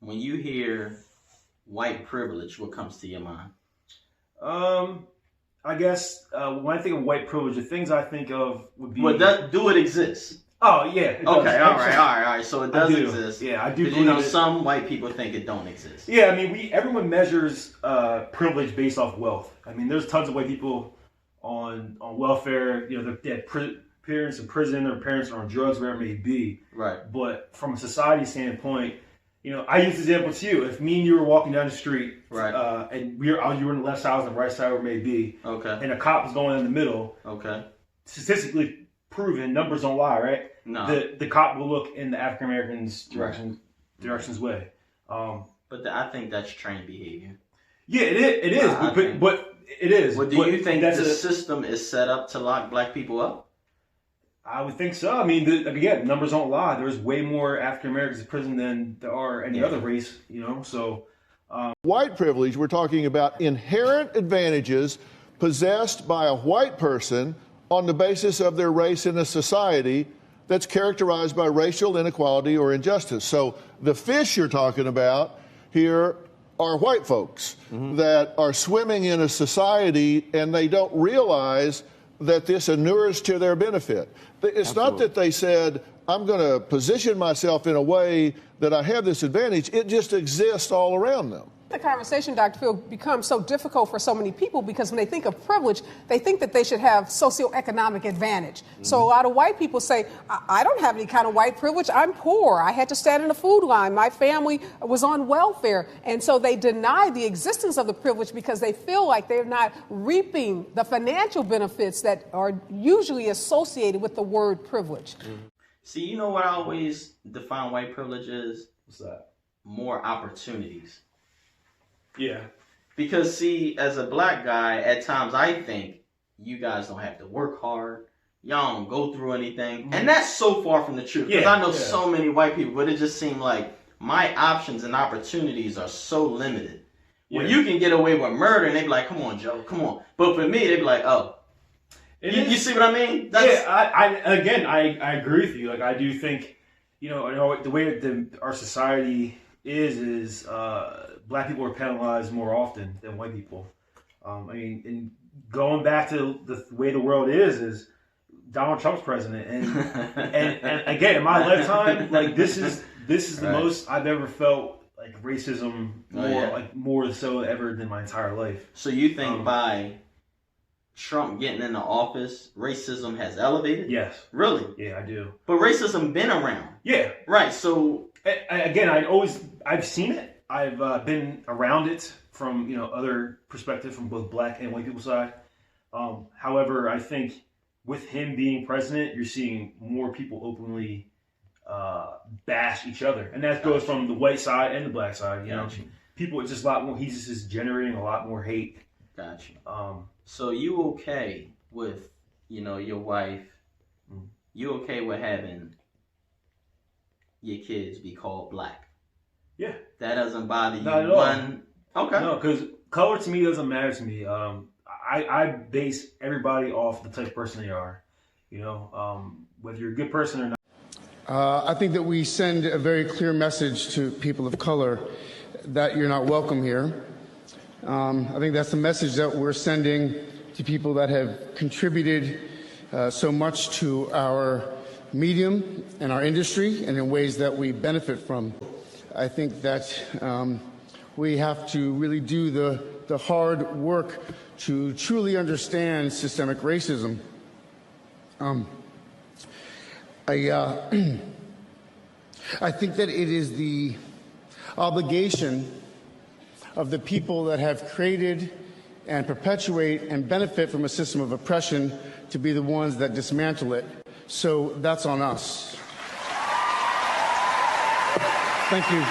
When you hear white privilege, what comes to your mind? I guess when I think of white privilege, the things I think of would be. Well, do it exist? Oh yeah. Okay. All right. So it does exist. Yeah, I do. Because some white people think it don't exist. Yeah, I mean, everyone measures privilege based off wealth. I mean, there's tons of white people on welfare. You know, they have parents in prison, their parents are on drugs, whatever it may be. Right. But from a society standpoint, you know, I use the example to you. If me and you were walking down the street, right, and you were on the left side, I was on the right side, where it may be, okay, and a cop was going in the middle, okay, statistically proven, numbers don't lie, right? No. The cop will look in the African American's direction's way. But I think that's trained behavior. Yeah, it is. But it is. Well, do you think that the system is set up to lock black people up? I would think so. I mean, again, numbers don't lie. There's way more African Americans in prison than there are any other race, you know, so. White privilege, we're talking about inherent advantages possessed by a white person on the basis of their race in a society that's characterized by racial inequality or injustice. So the fish you're talking about here are white folks that are swimming in a society and they don't realize that this inures to their benefit. It's not that they said, I'm going to position myself in a way that I have this advantage. It just exists all around them. The conversation, Dr. Phil, becomes so difficult for so many people because when they think of privilege, they think that they should have socioeconomic advantage. So a lot of white people say, I don't have any kind of white privilege. I'm poor. I had to stand in the food line. My family was on welfare. And so they deny the existence of the privilege because they feel like they're not reaping the financial benefits that are usually associated with the word privilege. See, you know what I always define white privilege as? What's that? More opportunities. Yeah. Because, see, as a black guy, at times I think you guys don't have to work hard. Y'all don't go through anything. And that's so far from the truth. Because I know so many white people, but it just seemed like my options and opportunities are so limited. When you can get away with murder, and they be like, come on, Joe, come on. But for me, they be like, oh. You see what I mean? I agree with you. Like, I do think, you know the way our society is black people are penalized more often than white people. I mean, and going back to the way the world is Donald Trump's president, and again, in my lifetime, like this is the most I've ever felt like racism more so ever than my entire life. So you think by Trump getting into office, racism has elevated? Yes. Really? Yeah, I do. But racism been around. Yeah. Right. So again, I've seen it. I've been around it from other perspectives from both black and white people's side. However, I think with him being president, you're seeing more people openly bash each other, and that goes from the white side and the black side. You know, people it's just a lot more. He's just generating a lot more hate. Gotcha. So you okay with your wife? You okay with having your kids be called black? Yeah. That doesn't bother you? Not at all. Okay. No, because color to me doesn't matter to me. I base everybody off the type of person they are. Whether you're a good person or not. I think that we send a very clear message to people of color that you're not welcome here. I think that's the message that we're sending to people that have contributed so much to our medium and our industry and in ways that we benefit from. I think that we have to really do the hard work to truly understand systemic racism. I think that it is the obligation of the people that have created and perpetuate and benefit from a system of oppression to be the ones that dismantle it. So that's on us. Thank you.